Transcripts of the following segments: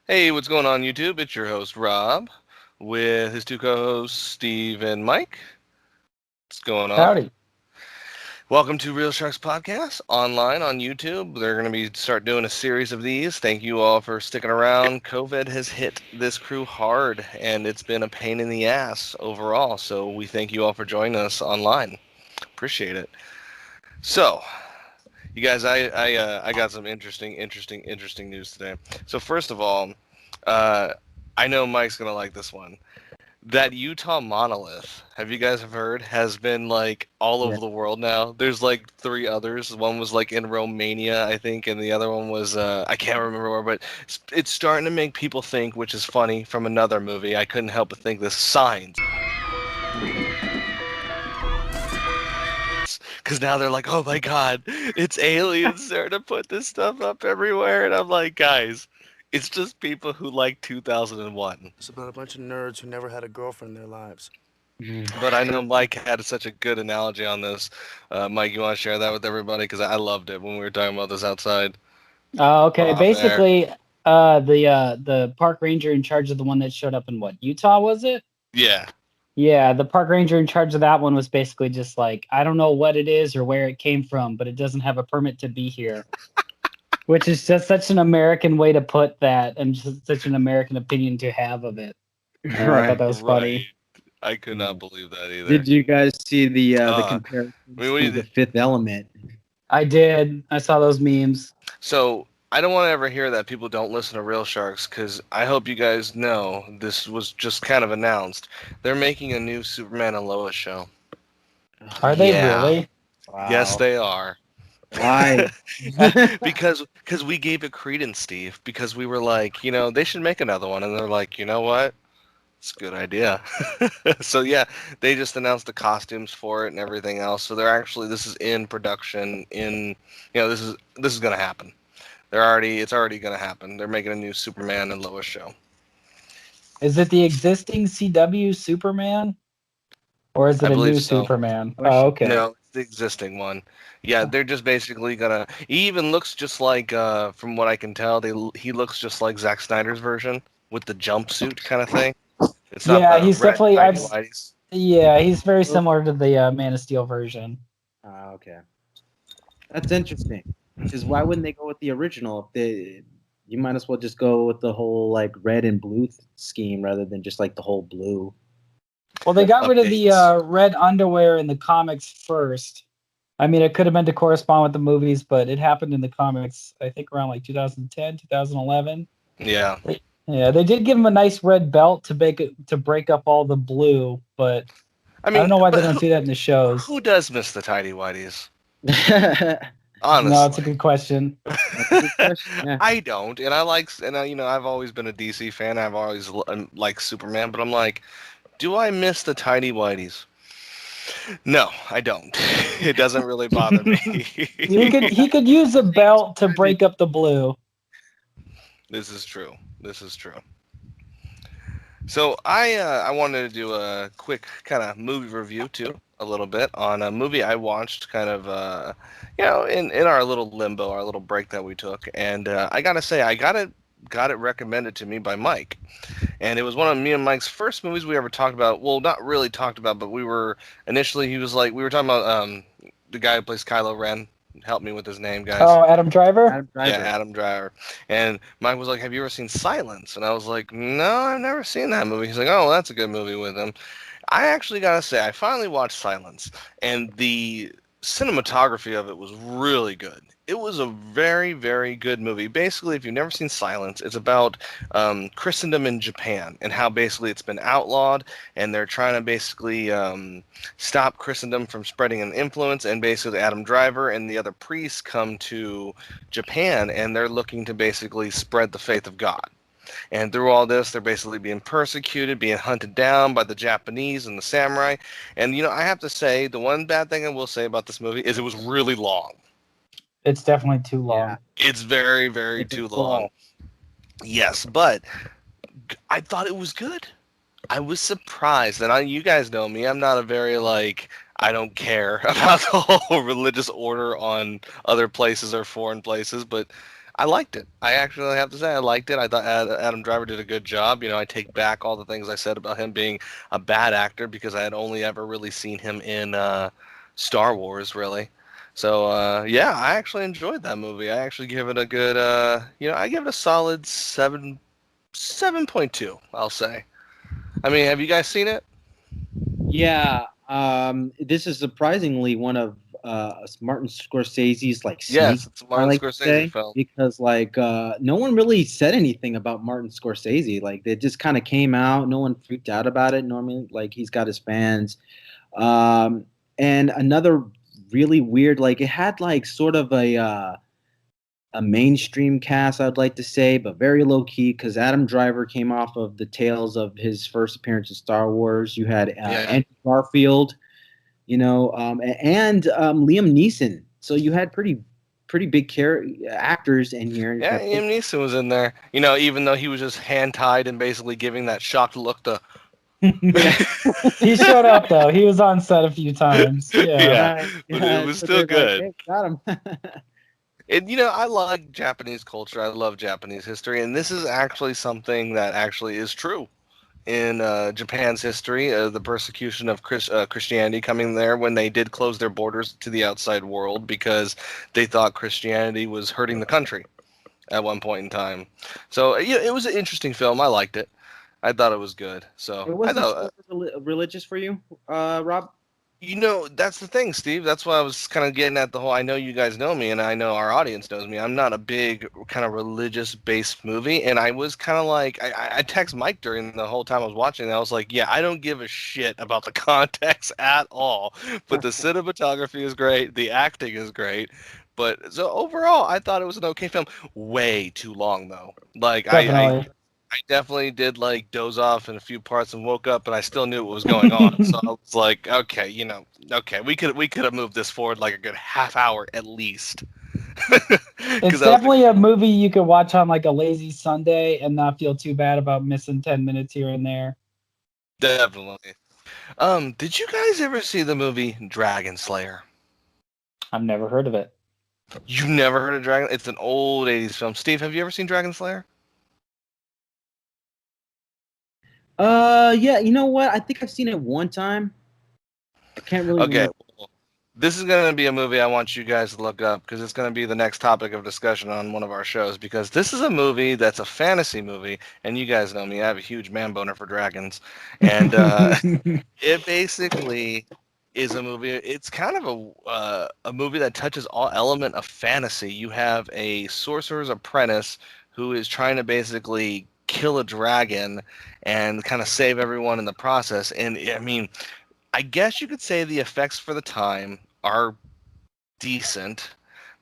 Hey, what's going on, YouTube? It's your host, Rob, with his two co-hosts, Steve and Mike. What's going on? Howdy. Welcome to Real Sharks Podcast, online on YouTube. They're going to start doing a series of these. Thank you all for sticking around. COVID has hit this crew hard, and it's been a pain in the ass overall, so we thank you all for joining us online. Appreciate it. So, you guys, I got some interesting news today. So first of all, uh, I know Mike's gonna like this one. That Utah Monolith, have you guys heard, has been like all Yeah. over the world now. There's like three others. One was like in Romania, I think, and the other one was I can't remember where, but it's starting to make people think, which is funny, from another movie. I couldn't help but think this Signs. Because now they're like, oh my god, it's aliens starting to put this stuff up everywhere. And I'm like, guys, it's just people who like 2001. It's about a bunch of nerds who never had a girlfriend in their lives. But I know Mike had such a good analogy on this. Mike, you want to share that with everybody? Because I loved it when we were talking about this outside. Okay. Off air. Basically, the park ranger in charge of the one that showed up in what, Utah, was it? Yeah. Yeah, the park ranger in charge of that one was basically just like, I don't know what it is or where it came from, but it doesn't have a permit to be here. Which is just such an American way to put that, and just such an American opinion to have of it. And I thought that was funny. I could not believe that either. Did you guys see the comparison to the Fifth Element? I did. I saw those memes. So I don't want to ever hear that people don't listen to Real Sharks, because I hope you guys know this was just kind of announced. They're making a new Superman and Lois show. Are they Yeah. really? Wow. Yes, they are. Why? because we gave it credence, Steve. Because we were like, they should make another one, and they're like, you know what? It's a good idea. So yeah, they just announced the costumes for it and everything else. So this is in production. This is gonna happen. It's already gonna happen. They're making a new Superman and Lois show. Is it the existing CW Superman? Or is it I a believe new so. Superman? Oh, okay. No, it's the existing one. Yeah, they're just basically gonna. He even looks just like, from what I can tell, he looks just like Zack Snyder's version with the jumpsuit kind of thing. It's not Yeah, the he's red definitely. tighty-whities. Yeah, he's very similar to the Man of Steel version. Okay, that's interesting. Because why wouldn't they go with the original? You might as well just go with the whole like red and blue scheme rather than just like the whole blue. Well, they got rid of the Updates. red underwear in the comics first. I mean, it could have been to correspond with the movies, but it happened in the comics, I think, around like 2010, 2011. Yeah. Yeah, they did give him a nice red belt to break up all the blue, but I I don't mean, know why they but don't do that in the shows. who does miss the tighty-whities? That's Honestly. No, it's a good question. a good question. Yeah. I don't, and I've always been a DC fan. I've always liked Superman, but I'm like, do I miss the tidy whities? No, I don't. It doesn't really bother me. He could use a belt to break up the blue. This is true. So I wanted to do a quick kind of movie review too, a little bit on a movie I watched kind of in our little limbo, our little break that we took, and I gotta say I got it recommended to me by Mike, and it was one of me and Mike's first movies we ever talked about. Well, not really talked about, but we were talking about the guy who plays Kylo Ren. Help me with his name, guys. Oh, Adam Driver? Adam Driver. Yeah, Adam Driver. And Mike was like, have you ever seen Silence? And I was like, no, I've never seen that movie. He's like, oh, well, that's a good movie with him. I actually got to say, I finally watched Silence, and the cinematography of it was really good. It was a very, very good movie. Basically, if you've never seen Silence, it's about Christendom in Japan and how basically it's been outlawed, and they're trying to basically stop Christendom from spreading an influence. And basically, Adam Driver and the other priests come to Japan, and they're looking to basically spread the faith of God. And through all this, they're basically being persecuted, being hunted down by the Japanese and the samurai. And, I have to say, the one bad thing I will say about this movie is it was really long. It's definitely too long. Yeah. It's very, very too long. Yes, but I thought it was good. I was surprised. And you guys know me. I'm not a very, I don't care about the whole religious order on other places or foreign places. But I liked it. I actually have to say I liked it. I thought Adam Driver did a good job. I take back all the things I said about him being a bad actor because I had only ever really seen him in Star Wars, really. So yeah, I actually enjoyed that movie. I actually give it a good, I give it a solid 7.2. I'll say. I mean, have you guys seen it? Yeah, this is surprisingly one of Martin Scorsese's like Yes, sneak. it's a I Martin like to Scorsese say film. because like no one really said anything about Martin Scorsese. Like it just kind of came out. No one freaked out about it. Normally, like he's got his fans. Um, and another really weird, like it had like sort of a mainstream cast, I'd like to say, but very low key because Adam Driver came off of the tails of his first appearance in Star Wars. You had Yeah. Andrew Garfield, and Liam Neeson. So you had pretty big actors in here. Yeah, Liam Neeson was in there. Even though he was just hand tied and basically giving that shocked look to. He showed up though. He was on set a few times. Yeah. Right. But Yeah, it was so still they're like, good. hey, got him. And I like Japanese culture. I love Japanese history, and this is actually something that actually is true in Japan's history. The persecution of Christianity coming there when they did close their borders to the outside world because they thought Christianity was hurting the country at one point in time. So it was an interesting film. I liked it. I thought it was good. So It I wasn't thought. religious for you, Rob. That's the thing, Steve. That's why I was kind of getting at the whole. I know you guys know me, and I know our audience knows me. I'm not a big kind of religious-based movie, and I was kind of like, I text Mike during the whole time I was watching, and I was like, yeah, I don't give a shit about the context at all. But the cinematography is great, the acting is great, but so overall, I thought it was an okay film. Way too long though. Like Definitely. I definitely did like doze off in a few parts and woke up, and I still knew what was going on. So I was like, okay, okay, we could have moved this forward like a good half hour at least. It's definitely a movie you could watch on like a lazy Sunday and not feel too bad about missing 10 minutes here and there. Definitely. Did you guys ever see the movie Dragon Slayer? I've never heard of it. You never heard of Dragon? It's an old 80s film. Steve, have you ever seen Dragon Slayer? Yeah, you know what? I think I've seen it one time. I can't really Okay. remember. Well, this is going to be a movie I want you guys to look up because it's going to be the next topic of discussion on one of our shows because this is a movie that's a fantasy movie, and you guys know me, I have a huge man boner for dragons, and it basically is a movie. It's kind of a movie that touches all element of fantasy. You have a sorcerer's apprentice who is trying to basically kill a dragon and kind of save everyone in the process. And I mean, I guess you could say the effects for the time are decent,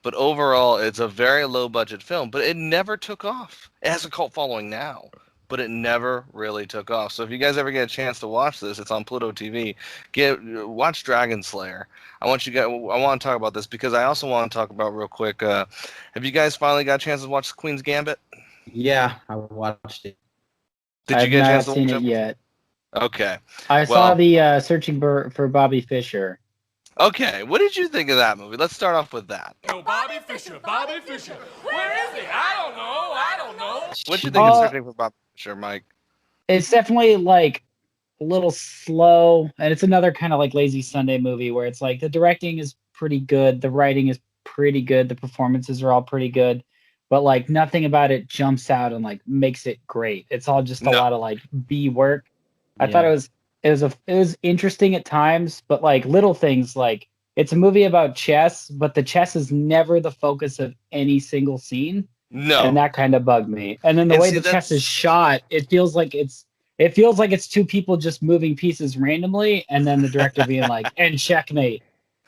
but overall it's a very low budget film, but it never took off. It has a cult following now, but it never really took off. So if you guys ever get a chance to watch this, it's on Pluto TV. Watch Dragon Slayer. I want to talk about this because I also want to talk about real quick. Have you guys finally got a chance to watch Queen's Gambit? Yeah, I watched it. Did you I've get a not chance to seen watch it yet. Okay. I saw the Searching for Bobby Fischer. Okay, what did you think of that movie? Let's start off with that. Yo, Bobby Fischer, Bobby Fischer. Where is he? I don't know. What did you think of Searching for Bobby Fischer, Mike? It's definitely like a little slow, and it's another kind of like lazy Sunday movie where it's like the directing is pretty good, the writing is pretty good, the performances are all pretty good, but like nothing about it jumps out and like makes it great. It's all just a lot of like B work. I thought it was interesting at times, but like little things like it's a movie about chess, but the chess is never the focus of any single scene. No. And that kind of bugged me. And then the way the chess is shot, it feels like it's two people just moving pieces randomly, and then the director being like, "And checkmate."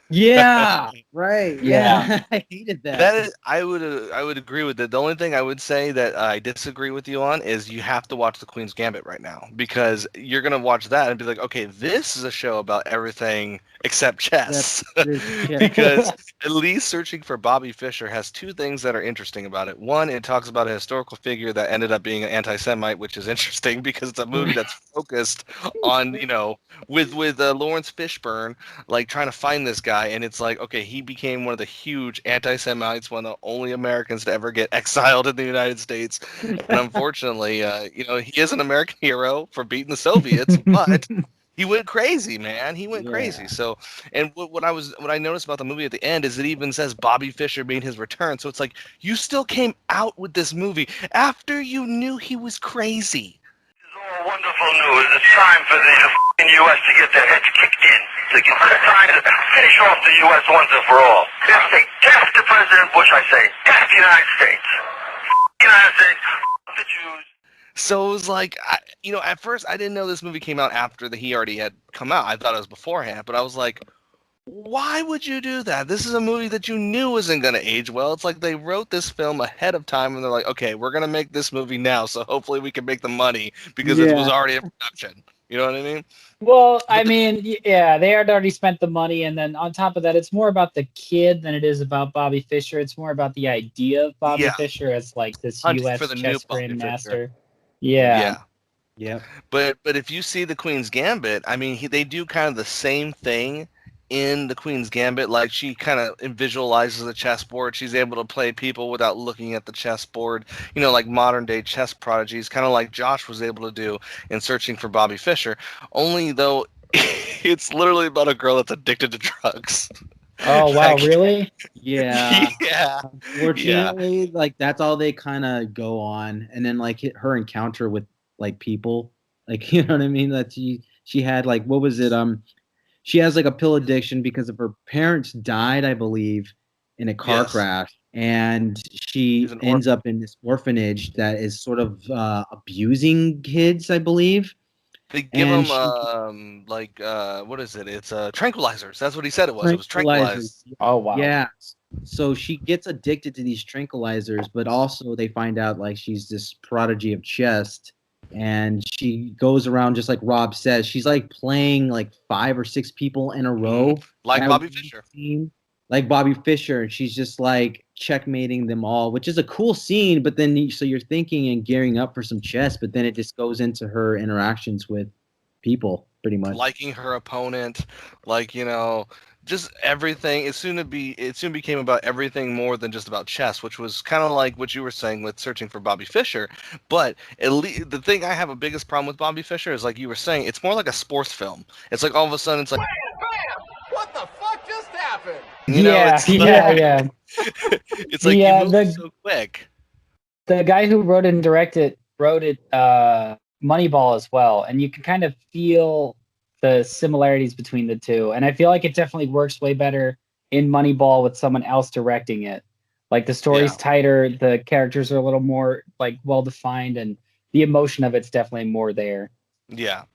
Yeah, right. Yeah, I hated that. That is, I would agree with it. The only thing I would say that I disagree with you on is you have to watch The Queen's Gambit right now because you're gonna watch that and be like, okay, this is a show about everything except chess. Because at least Searching for Bobby Fischer has two things that are interesting about it. One, it talks about a historical figure that ended up being an anti-Semite, which is interesting because it's a movie that's focused on with Lawrence Fishburne like trying to find this guy guy, and it's like, okay, he became one of the huge anti-Semites, one of the only Americans to ever get exiled in the United States. And unfortunately, he is an American hero for beating the Soviets, but he went crazy, man. He went crazy. So, and what I noticed about the movie at the end is it even says Bobby Fischer made his return. So it's like, you still came out with this movie after you knew he was crazy. Oh, wonderful news. It's time for the U.S. to get their heads kicked in. It's time to finish off the U.S. once and for all. Death to President Bush, I say. Death to the United States. United States. The Jews. So it was like, at first I didn't know this movie came out after he already had come out. I thought it was beforehand, but I was like, why would you do that? This is a movie that you knew isn't going to age well. It's like they wrote this film ahead of time, and they're like, okay, we're going to make this movie now, so hopefully we can make the money because it was already in production. You know what I mean? Well, they had already spent the money, and then on top of that, it's more about the kid than it is about Bobby Fischer. It's more about the idea of Bobby Fischer as like this U.S. chess grandmaster. Yeah. But if you see the Queen's Gambit, I mean, they do kind of the same thing in the Queen's Gambit. Like, she kind of visualizes the chessboard. She's able to play people without looking at the chessboard, like modern day chess prodigies, kind of like Josh was able to do in Searching for Bobby Fischer, only though it's literally about a girl that's addicted to drugs. Oh, wow, really? Yeah. Yeah. Unfortunately, like, that's all they kind of go on. And then, like, her encounter with, like, people, like, you know what I mean? That she had, like, what was it? She has like a pill addiction because of her parents died, I believe, in a car crash, and she ends up in this orphanage that is sort of abusing kids, I believe. They give them what is it? It's tranquilizers. That's what he said it was. It was tranquilizers. Oh wow. Yeah. So she gets addicted to these tranquilizers, but also they find out like she's this prodigy of chess. And she goes around, just like Rob says, she's like playing like 5 or 6 people in a row. Like Bobby Fischer. Like Bobby Fischer. And she's just like checkmating them all, which is a cool scene. But then, so you're thinking and gearing up for some chess, but then it just goes into her interactions with people, pretty much. Liking her opponent, just everything. It soon became about everything more than just about chess, which was kind of like what you were saying with Searching for Bobby Fischer. But at least the thing I have a biggest problem with Bobby Fischer is, like you were saying, it's more like a sports film. It's like all of a sudden it's like, Bam! What the fuck just happened? Yeah. It's like you move so quick. The guy who wrote it and directed wrote it Moneyball as well, and you can kind of feel the similarities between the two, and I feel like it definitely works way better in Moneyball with someone else directing it. Like, the story's tighter, the characters are a little more like well defined, and the emotion of it's definitely more there. Yeah.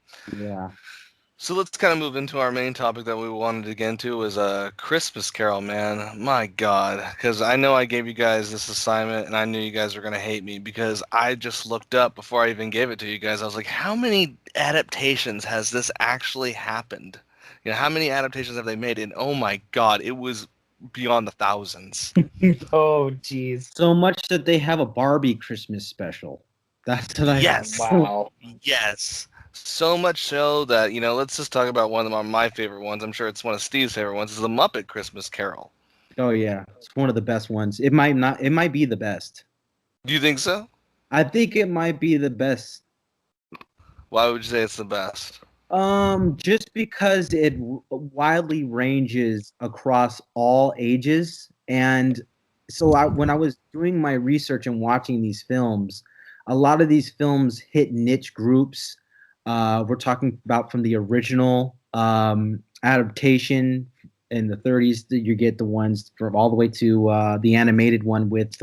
So let's kind of move into our main topic that we wanted to get into, was a Christmas Carol, man. My God, because I know I gave you guys this assignment, and I knew you guys were going to hate me, because I just looked up before I even gave it to you guys. I was like, how many adaptations has this actually happened? How many adaptations have they made? And oh my God, it was beyond the thousands. Oh, geez. So much that they have a Barbie Christmas special. That's what I... Yes. Wow. Yes. So much so that, let's just talk about one of my favorite ones. I'm sure it's one of Steve's favorite ones. Is the Muppet Christmas Carol. Oh yeah, it's one of the best ones. It might be the best. Do you think so? I think it might be the best. Why would you say it's the best? Just because it widely ranges across all ages, and so when I was doing my research and watching these films, a lot of these films hit niche groups. We're talking about from the original adaptation in the 30s. You get the ones from all the way to the animated one with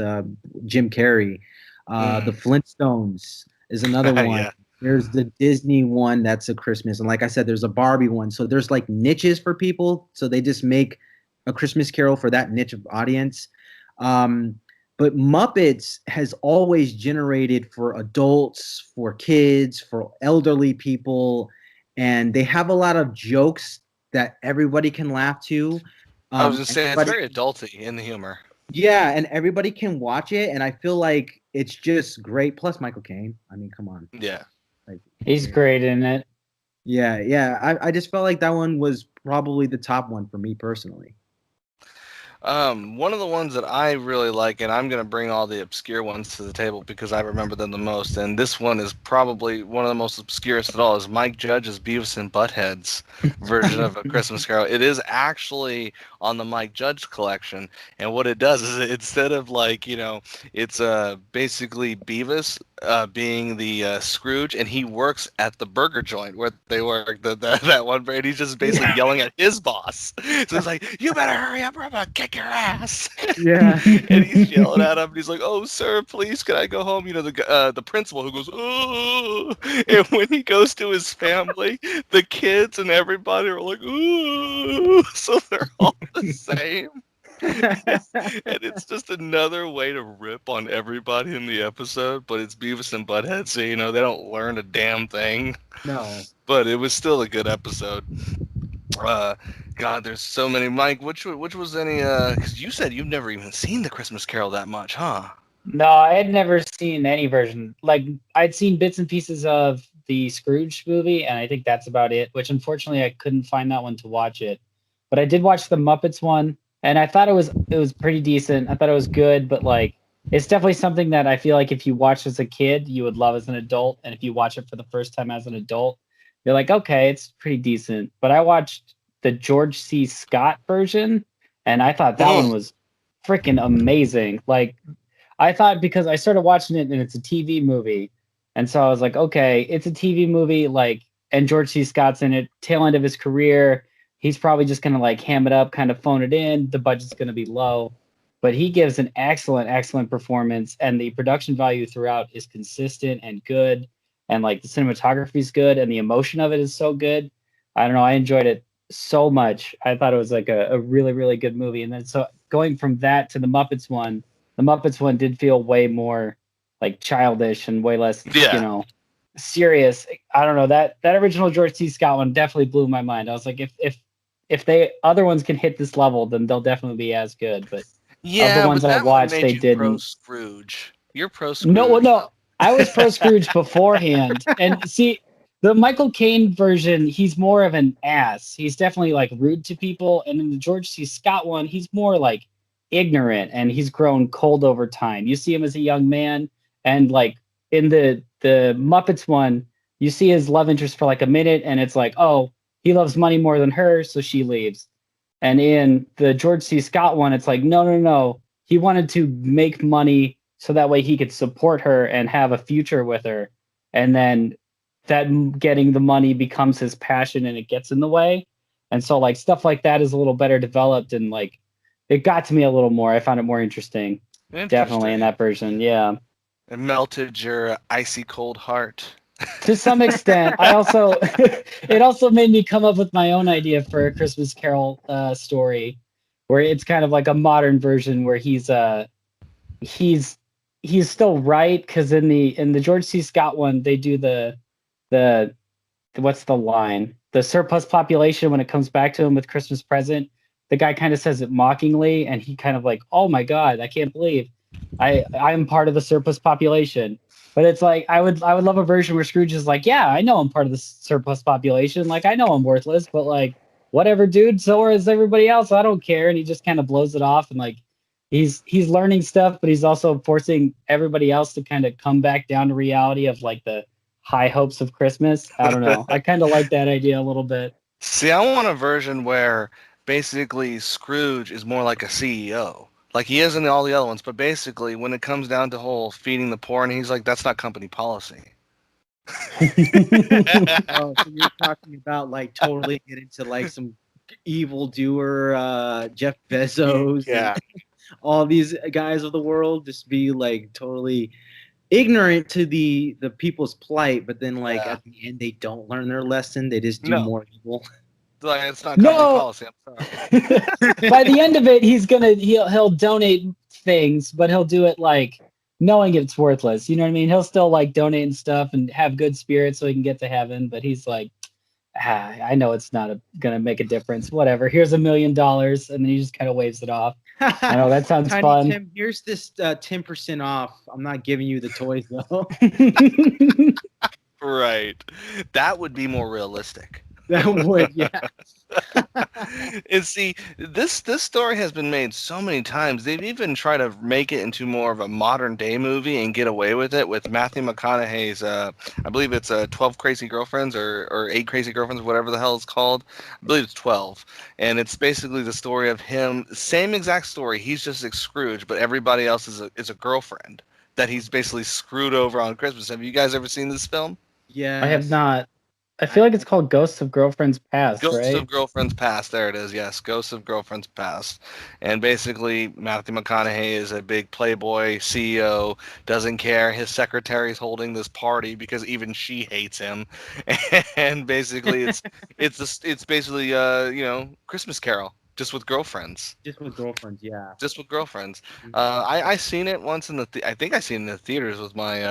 Jim Carrey. The Flintstones is another one. Yeah. There's the Disney one that's a Christmas. And like I said, there's a Barbie one. So there's like niches for people. So they just make a Christmas Carol for that niche of audience. But Muppets has always generated for adults, for kids, for elderly people, and they have a lot of jokes that everybody can laugh to. I was just saying, it's very adulty in the humor. Yeah, and everybody can watch it, and I feel like it's just great. Plus Michael Caine. I mean, come on. Yeah. He's great in it. Yeah. I just felt like that one was probably the top one for me personally. One of the ones that I really like, and I'm going to bring all the obscure ones to the table because I remember them the most, and this one is probably one of the most obscurest at all, is Mike Judge's Beavis and Butthead's version of A Christmas Carol. It is actually on the Mike Judge collection, and what it does is instead of it's basically Beavis being the Scrooge, and he works at the burger joint where they work that one, and he's just basically yelling at his boss. So it's like, you better hurry up or I'm gonna kick your ass. Yeah. And he's yelling at him, and he's like, oh, sir, please, can I go home? The principal who goes, oh, and when he goes to his family, the kids and everybody are like, ooh, so they're all the same. And it's just another way to rip on everybody in the episode, but it's Beavis and Butthead, so they don't learn a damn thing. No. But it was still a good episode. God, there's so many. Mike, which was any? Because you said you've never even seen the Christmas Carol that much, huh? No, I had never seen any version. Like, I'd seen bits and pieces of the Scrooge movie, and I think that's about it. Which unfortunately, I couldn't find that one to watch it. But I did watch the Muppets one, and I thought it was pretty decent. I thought it was good, but like, it's definitely something that I feel like if you watch as a kid, you would love as an adult, and if you watch it for the first time as an adult, you're like, okay, it's pretty decent. But I watched the George C. Scott version, and I thought that one was freaking amazing. Like, I thought, because I started watching it and it's a TV movie, and so I was like, okay, it's a TV movie, like, and George C. Scott's in it, tail end of his career. He's probably just gonna like ham it up, kind of phone it in. The budget's gonna be low, but he gives an excellent performance, and the production value throughout is consistent and good, and like the cinematography is good, and the emotion of it is so good. I don't know, I enjoyed it so much. I thought it was like a really good movie. And then so going from that to the Muppets one did feel way more like childish and way less serious. I don't know, that original George C. Scott one definitely blew my mind. I was like, if they other ones can hit this level, then they'll definitely be as good. But of the ones I watched, they didn't. Pro Scrooge. You're pro Scrooge. No, I was pro Scrooge beforehand. And see, the Michael Caine version, he's more of an ass. He's definitely like rude to people. And in the George C. Scott one, he's more like ignorant, and he's grown cold over time. You see him as a young man, and like in the Muppets one, you see his love interest for like a minute, and it's like, oh, he loves money more than her, so she leaves. And in the George C. Scott one, it's like, no. He wanted to make money so that way he could support her and have a future with her. And then that getting the money becomes his passion, and it gets in the way. And so like stuff like that is a little better developed, and like it got to me a little more. I found it more interesting. Definitely in that version. Yeah. It melted your icy cold heart. To some extent. It also made me come up with my own idea for a Christmas Carol story, where it's kind of like a modern version where he's still right, because in the George C. Scott one, they do the what's the line? The surplus population, when it comes back to him with Christmas present, the guy kind of says it mockingly, and he kind of like, oh my God, I can't believe I'm part of the surplus population. But it's like, I would love a version where Scrooge is like, yeah, I know I'm part of the surplus population. Like, I know I'm worthless, but like, whatever, dude. So is everybody else. I don't care. And he just kind of blows it off, and like, he's learning stuff, but he's also forcing everybody else to kind of come back down to reality of like the high hopes of Christmas. I don't know. I kind of like that idea a little bit. See, I want a version where basically Scrooge is more like a CEO. Like he is in all the other ones, but basically when it comes down to whole feeding the poor, and he's like, that's not company policy. Oh, so you're talking about like totally get into like some evildoer, Jeff Bezos, Yeah. and all these guys of the world, just be like totally ignorant to the people's plight, but then like at the end they don't learn their lesson. They just do more evil. Like, it's not company policy. I'm sorry. By the end of it, he'll donate things, but he'll do it like knowing it's worthless. You know what I mean? He'll still like donate and stuff and have good spirits so he can get to heaven. But he's like, I know it's not gonna make a difference. Whatever. Here's $1 million, and then he just kind of waves it off. I know that sounds Tiny fun. Tim, here's this 10% off. I'm not giving you the toys though. Right. That would be more realistic. That would, yeah. And see, this story has been made so many times. They've even tried to make it into more of a modern day movie and get away with it with Matthew McConaughey's. I believe it's 12 Crazy Girlfriends or 8 Crazy Girlfriends, whatever the hell it's called. I believe it's 12, and it's basically the story of him. Same exact story. He's just like Scrooge, but everybody else is a girlfriend that he's basically screwed over on Christmas. Have you guys ever seen this film? Yeah. I have not. I feel like it's called Ghosts of Girlfriends Past, Ghosts right? of Girlfriends Past. There it is. Yes, Ghosts of Girlfriends Past. And basically, Matthew McConaughey is a big playboy CEO. Doesn't care. His secretary's holding this party because even she hates him. And basically, it's basically Christmas Carol just with girlfriends. Just with girlfriends, yeah. Just with girlfriends. I seen it once in the. I think I seen it in the theaters with my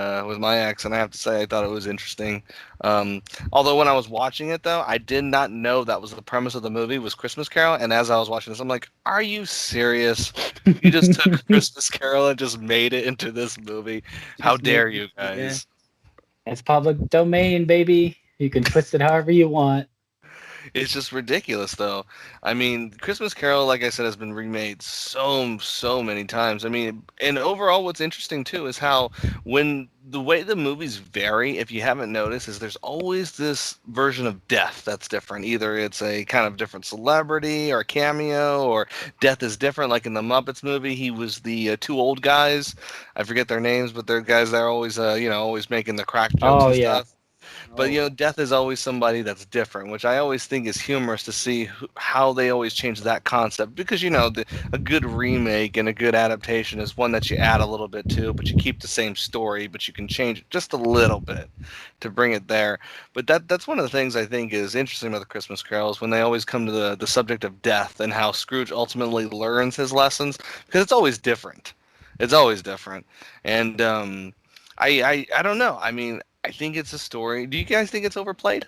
ex, and I have to say I thought it was interesting. Although when I was watching it though, I did not know that was the premise of the movie was Christmas Carol. And as I was watching this, I'm like, "Are you serious? You just took Christmas Carol and just made it into this movie? How dare you guys?" It's public domain, baby. You can twist it however you want. It's just ridiculous, though. I mean, Christmas Carol, like I said, has been remade so many times. I mean, and overall, what's interesting too is how when the way the movies vary, if you haven't noticed, is there's always this version of death that's different. Either it's a kind of different celebrity or cameo, or death is different. Like in the Muppets movie, he was the two old guys. I forget their names, but they're guys that are always, always making the crack jokes and stuff. But death is always somebody that's different, which I always think is humorous to see how they always change that concept. Because a good remake and a good adaptation is one that you add a little bit to, but you keep the same story, but you can change it just a little bit to bring it there. But that's one of the things I think is interesting about the Christmas Carols when they always come to the subject of death and how Scrooge ultimately learns his lessons, because it's always different. It's always different, and I don't know. I mean, I think it's a story. Do you guys think it's overplayed?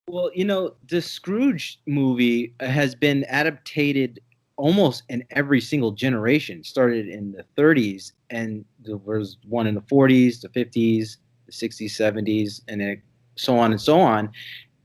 Well, the Scrooge movie has been adapted almost in every single generation. Started in the 30s, and there was one in the 40s, the 50s, the 60s, 70s, and then so on and so on.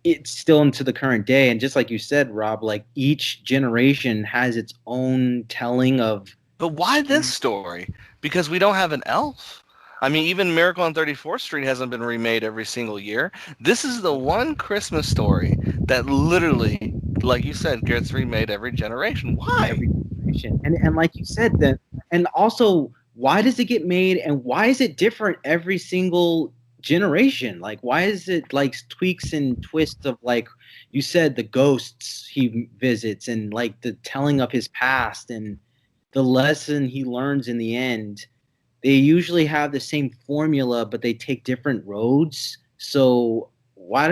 It's still into the current day, and just like you said, Rob, like each generation has its own telling of. But why this story? Because we don't have an elf. I mean, even Miracle on 34th Street hasn't been remade every single year. This is the one Christmas story that literally, like you said, gets remade every generation. Why? Every generation. And like you said, and also, why does it get made, and why is it different every single generation? Like, why is it like tweaks and twists of, like you said, the ghosts he visits, and like the telling of his past and the lesson he learns in the end? They usually have the same formula, but they take different roads. So why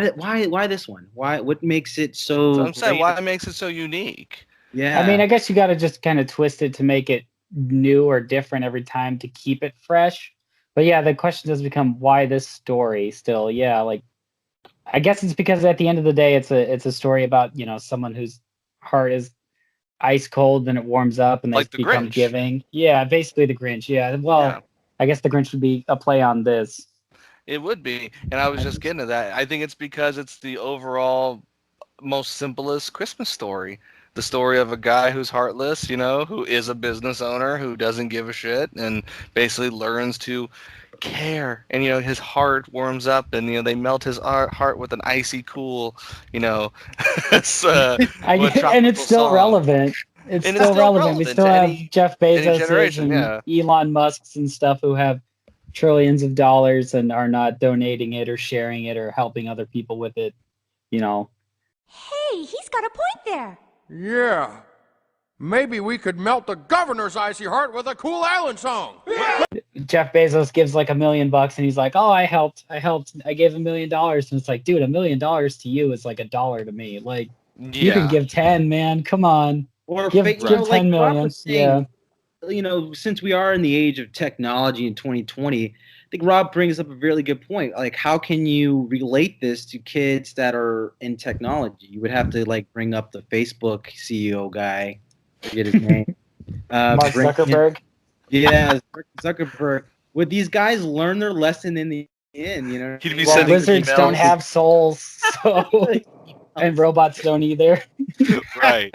this one? What makes it so? So I'm saying, why makes it so unique? Yeah, I mean, I guess you got to just kind of twist it to make it new or different every time to keep it fresh. But yeah, the question does become, why this story still? Yeah, like I guess it's because at the end of the day, it's a story about someone whose heart is ice cold, then it warms up and they Like the become Grinch. giving. Yeah, basically the Grinch. Yeah, well, Yeah. I guess the Grinch would be a play on this. It would be, and I was just getting to that. I think it's because it's the overall most simplest Christmas story. The story of a guy who's heartless, who is a business owner, who doesn't give a shit, and basically learns to care. And, his heart warms up, and, they melt his heart with an icy cool, And it's still relevant. It's still relevant. We still have Jeff Bezos and Elon Musk's and stuff who have trillions of dollars and are not donating it or sharing it or helping other people with it, Hey, he's got a point there. Yeah. Maybe we could melt the governor's icy heart with a cool island song. Jeff Bezos gives like $1 million and he's like, "Oh, I helped. I gave $1 million." And it's like, dude, $1 million to you is like $1 to me. Like, you can give 10, man. Come on. Or give 10 million. Saying, since we are in the age of technology in 2020, I think Rob brings up a really good point. Like, how can you relate this to kids that are in technology? You would have to like bring up the Facebook CEO guy. Forget his name. Mark Zuckerberg. Yeah, Zuckerberg. Would these guys learn their lesson in the in, you know. He'd be Well, sending lizards don't emails. have souls, so and robots don't either. Right.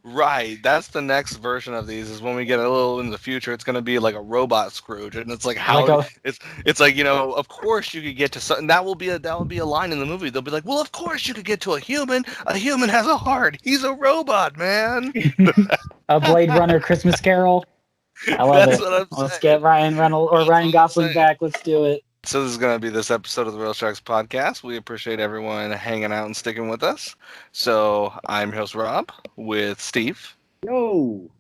Right. That's the next version of these is when we get a little in the future, it's going to be like a robot Scrooge. And it's like how Like it's like, of course you could get to something. That will be a line in the movie. They'll be like, "Well, of course you could get to a human. A human has a heart. He's a robot, man." a Blade Runner Christmas Carol. I love That's it. what I'm Let's saying. get Ryan Reynolds or That's Ryan what I'm Gosling saying. back. Let's do it. So this is going to be this episode of the Real Sharks podcast. We appreciate everyone hanging out and sticking with us. So I'm your host Rob with Steve Yo.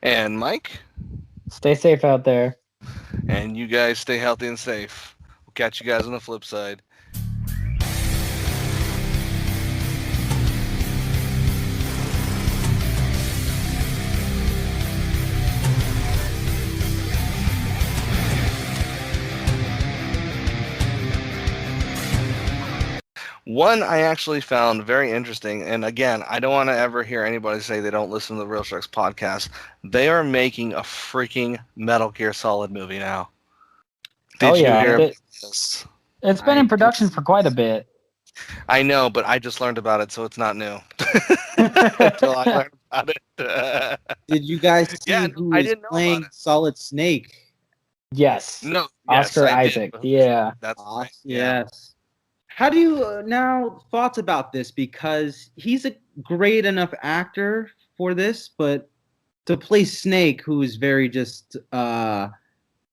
and Mike. Stay safe out there. And you guys stay healthy and safe. We'll catch you guys on the flip side. One I actually found very interesting, and again, I don't want to ever hear anybody say they don't listen to the Real Sharks podcast. They are making a freaking Metal Gear Solid movie now. Did you hear about this? It's been in production for quite a bit. I know, but I just learned about it, so it's not new. Until I learned about it. Did you guys see Yeah, who I is didn't know playing about it. Solid Snake? Yes. No, yes, Oscar I did, Isaac. but Yeah. that's right. Yeah. Yes. How do you now thoughts about this? Because he's a great enough actor for this, but to play Snake, who is very just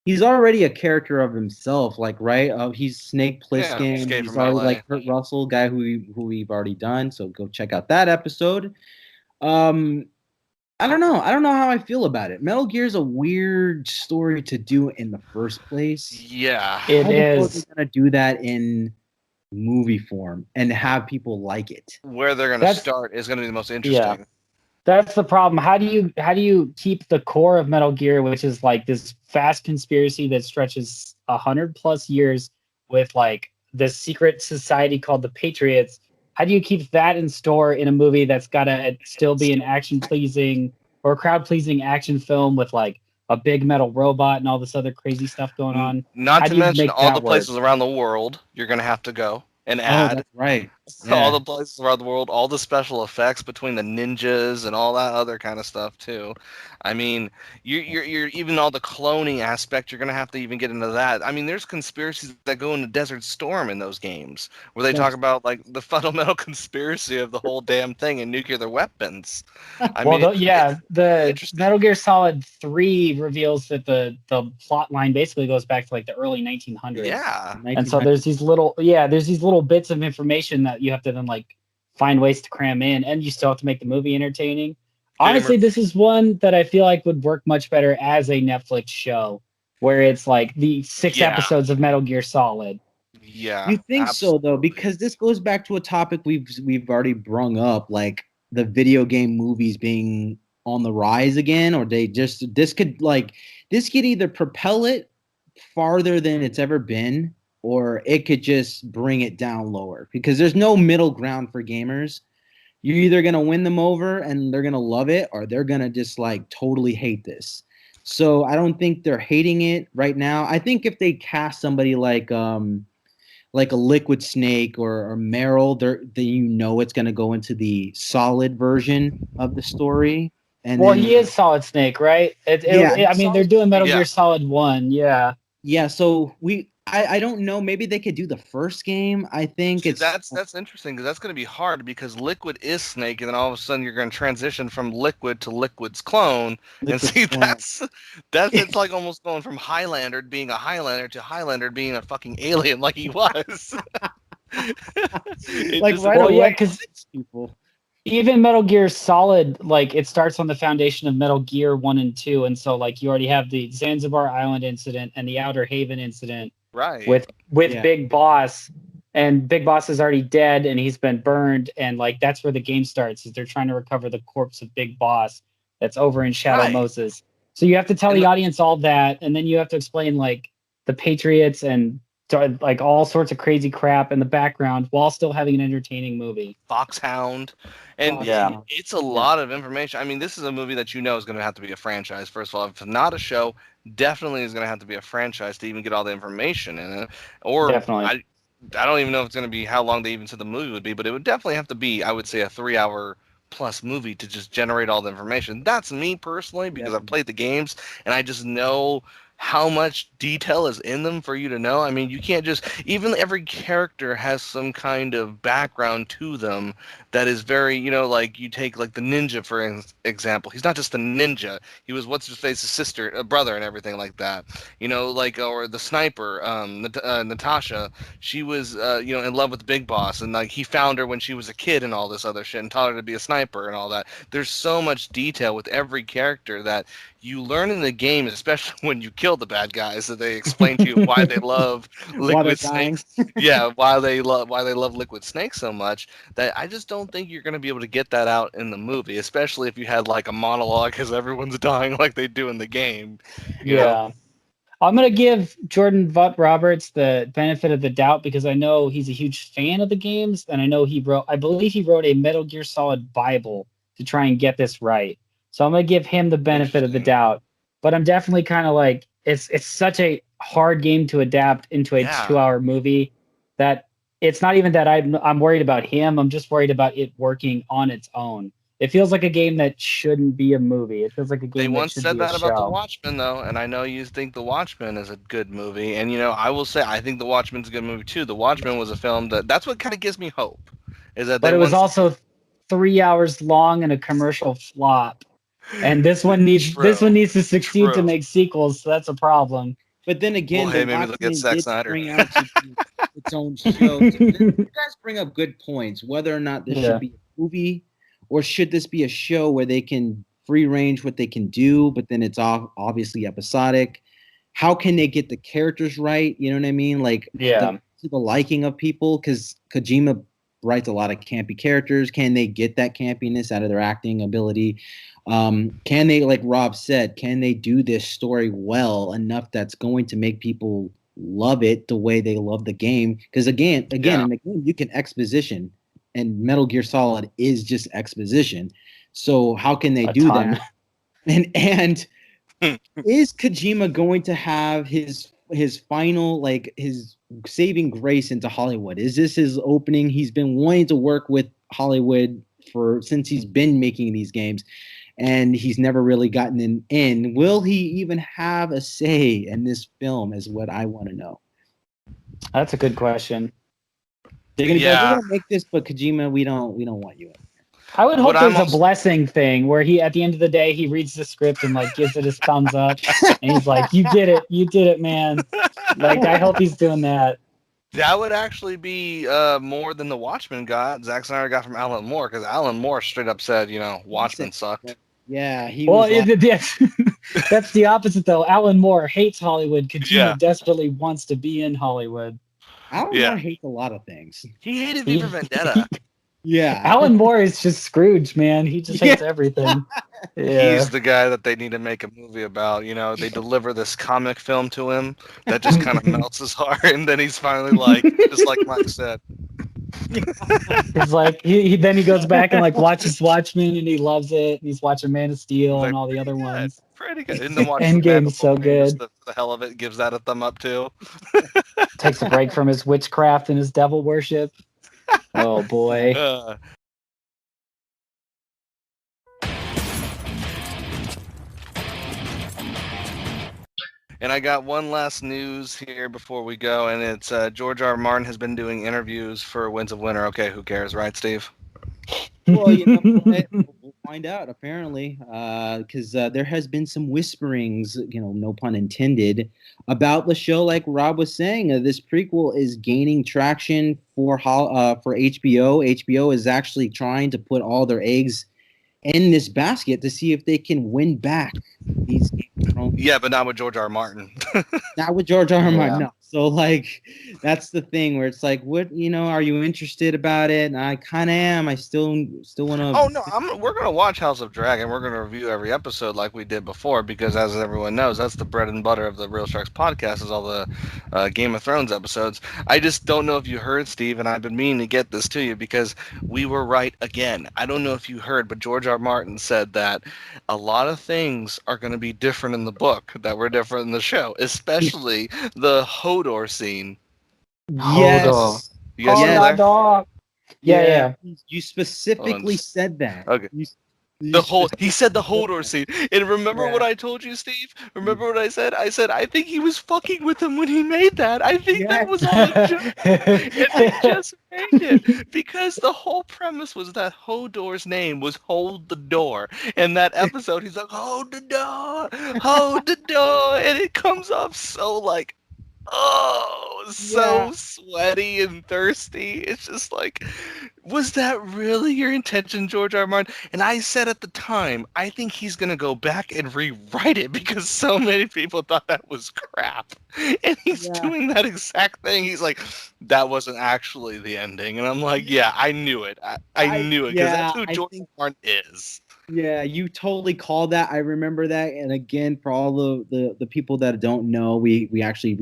he's already a character of himself, like right? He's Snake Plissken. Escape He's from already LA. like Kurt Russell, guy who we've already done. So go check out that episode. I don't know. I don't know how I feel about it. Metal Gear is a weird story to do in the first place. Yeah. It How the hell is. are they gonna do that in movie form and have people like it? Where they're going to start is going to be the most interesting. That's the problem. How do you keep the core of Metal Gear, which is like this vast conspiracy that stretches 100+ years with like this secret society called the Patriots? How do you keep that in store in a movie that's gotta still be an action-pleasing or crowd-pleasing action film with like a big metal robot and all this other crazy stuff going on? Not How to do you mention make all that the places work? around the world you're going to have to go and Oh, add. that's right. All the places around the world, all the special effects between the ninjas and all that other kind of stuff too. I mean, you're even all the cloning aspect. You're gonna have to even get into that. I mean, there's conspiracies that go into Desert Storm in those games where they talk about like the fundamental conspiracy of the whole damn thing and nuclear weapons. I mean, the Metal Gear Solid 3 reveals that the plot line basically goes back to like the early 1900s. Yeah. And so there's these little bits of information that you have to then like find ways to cram in, and you still have to make the movie entertaining. Honestly, this is one that I feel like would work much better as a Netflix show, where it's like the 6 episodes of Metal Gear Solid. Yeah. You think so though? Because this goes back to a topic we've already brung up, like the video game movies being on the rise again, or this could either propel it farther than it's ever been, or it could just bring it down lower, because there's no middle ground for gamers. You're either going to win them over and they're going to love it, or they're going to just like totally hate this. So I don't think they're hating it right now. I think if they cast somebody like a Liquid Snake or Meryl, it's going to go into the Solid version of the story. And he is Solid Snake, right? I mean, they're doing Metal Gear Solid 1, yeah. Yeah, so I don't know. Maybe they could do the first game. I think that's interesting, because that's going to be hard, because Liquid is Snake, and then all of a sudden you're going to transition from Liquid to Liquid's clone. That's it's like almost going from Highlander being a Highlander to Highlander being a fucking alien like he was. Because even Metal Gear Solid, like it starts on the foundation of Metal Gear 1 and 2, and so like you already have the Zanzibar Island incident and the Outer Haven incident. Right. With Big Boss, and Big Boss is already dead and he's been burned, and like that's where the game starts, is they're trying to recover the corpse of Big Boss that's over in Shadow Moses. So you have to tell the audience all that, and then you have to explain like the Patriots and like all sorts of crazy crap in the background while still having an entertaining movie. Foxhound, and Yeah. it's a lot of information. I mean, this is a movie that is going to have to be a franchise. First of all, if it's not a show, definitely is going to have to be a franchise to even get all the information in it. Or Definitely. I don't even know if it's going to be how long they even said the movie would be, but it would definitely have to be, I would say, a 3-hour plus movie to just generate all the information. That's me personally, because I've played the games and I just know how much detail is in them for you to know. I mean, you can't just, even every character has some kind of background to them that is very, like you take like the ninja, for example. He's not just a ninja. He was what's his face's sister, brother, and everything like that. Or the sniper, Natasha. She was, in love with Big Boss, and like he found her when she was a kid and all this other shit, and taught her to be a sniper and all that. There's so much detail with every character that you learn in the game, especially when you kill the bad guys, that they explain to you why they love liquid snakes. Yeah, why they love liquid snakes so much. That I just don't think you're going to be able to get that out in the movie, especially if you had like a monologue as everyone's dying like they do in the game. You know? I'm going to give Jordan Vogt-Roberts the benefit of the doubt because I know he's a huge fan of the games, and I believe he wrote a Metal Gear Solid Bible to try and get this right. So I'm going to give him the benefit of the doubt. But I'm definitely kind of like, it's such a hard game to adapt into a 2-hour movie that it's not even that I'm worried about him. I'm just worried about it working on its own. It feels like a game that shouldn't be a movie. It feels like a game They that once should said be a that about show. The Watchmen, though, and I know you think The Watchmen is a good movie. And, I will say I think The Watchmen's a good movie, too. The Watchmen was a film that's what kind of gives me hope. But it was also 3 hours long and a commercial flop. And this one needs to succeed to make sequels, so that's a problem. But then again, well, hey, maybe look at Zack Snyder. Bring out its own show. You guys bring up good points. Whether or not this should be a movie, or should this be a show where they can free range what they can do, but then it's obviously episodic. How can they get the characters right? You know what I mean? Like to the liking of people, because Kojima writes a lot of campy characters. Can they get that campiness out of their acting ability? Can they, like Rob said, can they do this story well enough that's going to make people love it the way they love the game? Because again, in the game you can exposition, and Metal Gear Solid is just exposition. So how can they do that? And is Kojima going to have his final, like his saving grace into Hollywood? Is this his opening? He's been wanting to work with Hollywood since he's been making these games, and he's never really gotten an in. Will he even have a say in this film is what I want to know. That's a good question. They're going to go, we're going to make this, but Kojima, we don't want you in. I would hope there's a blessing thing where he, at the end of the day, he reads the script and like gives it his thumbs up, and he's like, "You did it, man." Like, I hope he's doing that. That would actually be more than the Watchmen Zack Snyder got from Alan Moore, because Alan Moore straight up said, Watchmen sucked. Yeah, that's the opposite though. Alan Moore hates Hollywood. Kojima desperately wants to be in Hollywood. Alan Moore hates a lot of things. He hated V for Vendetta. Alan Moore is just Scrooge, man. He just hates everything. He's the guy that they need to make a movie about. They deliver this comic film to him that just kind of melts his heart, and then he's finally like, just like Mike said. It's like he goes back and like watches Watchmen, and he loves it. He's watching Man of Steel and all the other ones. Pretty good. In the Endgame's so good. The hell of it, gives that a thumb up too. Takes a break from his witchcraft and his devil worship. Oh boy. And I got one last news here before we go, and it's George R.R. Martin has been doing interviews for Winds of Winter. Okay, who cares, right, Steve? Well, we'll find out, apparently, because there has been some whisperings, no pun intended, about the show. Like Rob was saying, this prequel is gaining traction for HBO. HBO is actually trying to put all their eggs in this basket to see if they can win back these Game of Thrones. Yeah, but not with George R. R. Martin. Not with George R. R. Martin. No, So like, that's the thing where it's like, what, are you interested about it? And I kind of am. I still want to. Oh no, we're gonna watch House of Dragon. We're gonna review every episode like we did before, because as everyone knows, that's the bread and butter of the Real Sharks podcast, is all the Game of Thrones episodes. I just don't know if you heard, Steve, and I've been meaning to get this to you because we were right again. I don't know if you heard, but George R. R. Martin said that a lot of things are going to be different in the book that were different in the show, especially the Hodor scene. Yes. You guys still there? Dog. Yeah. You specifically said that. Okay. He said the Hodor scene. And remember what I told you, Steve? Remember what I said? I said I think he was fucking with him when he made that. I think that was all a joke. And they just made it. Because the whole premise was that Hodor's name was Hold the Door. In that episode, he's like, hold the door, hold the door. And it comes off so like, so sweaty and thirsty. It's just like, was that really your intention, George R. R. Martin? And I said at the time, I think he's going to go back and rewrite it because so many people thought that was crap. And he's doing that exact thing. He's like, that wasn't actually the ending. And I'm like, yeah, I knew it. I knew it because that's who George R. R. Martin is. Yeah, you totally called that. I remember that. And again, for all the people that don't know, we actually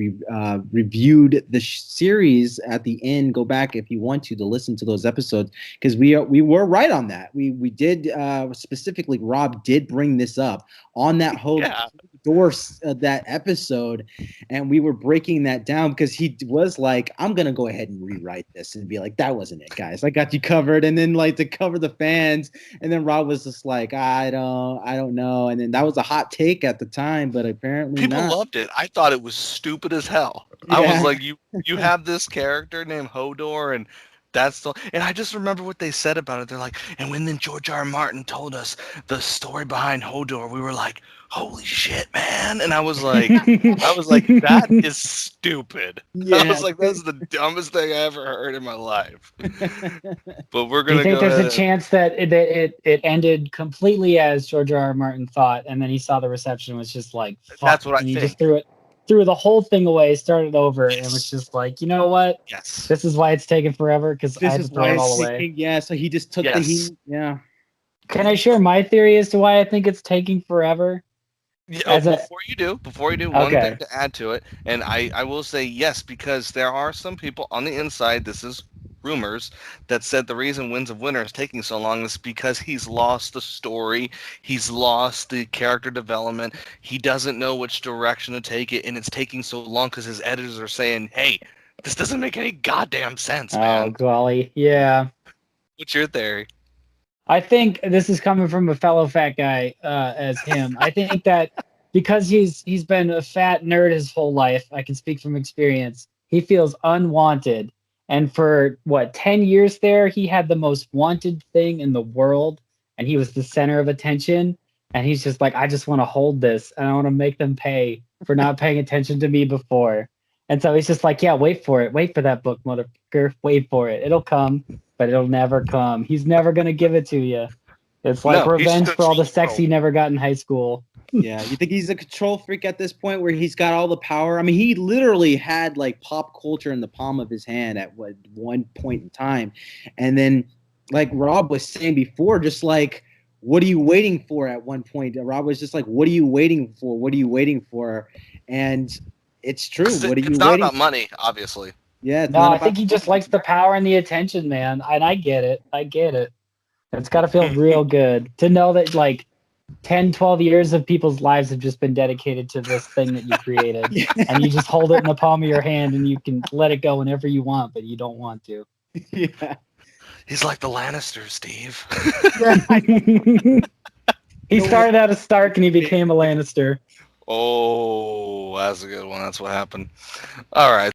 reviewed the series at the end. Go back if you want to listen to those episodes, because we were right on that. We did specifically. Rob did bring this up on that whole door that episode, and we were breaking that down because he was like, "I'm gonna go ahead and rewrite this and be like, that wasn't it, guys. I got you covered." And then like to cover the fans, and then Rob was just like, I don't know. And then that was a hot take at the time, but apparently people not. loved it. I thought it was stupid as hell. I was like, you have this character named Hodor, and that's and I just remember what they said about it. They're like, and when then George R. R. Martin told us the story behind Hodor, we were like, holy shit, man. And I was like, that is stupid. I was like, that's the dumbest thing I ever heard in my life. But we're gonna. Do you think there's a chance that it ended completely as George R. R. Martin thought, and then he saw the reception and was just like, fuck, that's what I and think. He just threw the whole thing away, started over, and was just like, you know what? Yes. This is why it's taking forever, because I had to throw it all away. Yeah, so he just took the heat. Yeah. Can I share my theory as to why I think it's taking forever? Yeah, before you do, one thing to add to it, and I will say yes, because there are some people on the inside, this is rumors, that said the reason Winds of Winter is taking so long is because he's lost the story, he's lost the character development, he doesn't know which direction to take it, and it's taking so long because his editors are saying, hey, this doesn't make any goddamn sense, man. Oh, golly, yeah. What's your theory? I think this is coming from a fellow fat guy as him. I think that because he's been a fat nerd his whole life, I can speak from experience, he feels unwanted. And for, 10 years there, he had the most wanted thing in the world, and he was the center of attention. And he's just like, I just want to hold this, and I want to make them pay for not paying attention to me before. And so he's just like, yeah, wait for it. Wait for that book, motherfucker. Wait for it. It'll come. But it'll never come. He's never going to give it to you. It's like revenge for all the sex he never got in high school. Yeah, you think he's a control freak at this point where he's got all the power? I mean, he literally had like pop culture in the palm of his hand at one point in time. And then, like Rob was saying before, just like, what are you waiting for at one point? Rob was just like, what are you waiting for? What are you waiting for? And it's true. What are you waiting for? It's not about money, obviously. Yeah. No, I think he just likes the power and the attention, man. And I get it. It's got to feel real good to know that like 10, 12 years of people's lives have just been dedicated to this thing that you created. And you just hold it in the palm of your hand and you can let it go whenever you want, but you don't want to. Yeah. He's like the Lannisters, Steve. He started out as Stark and he became a Lannister. Oh, that's a good one. That's what happened. All right.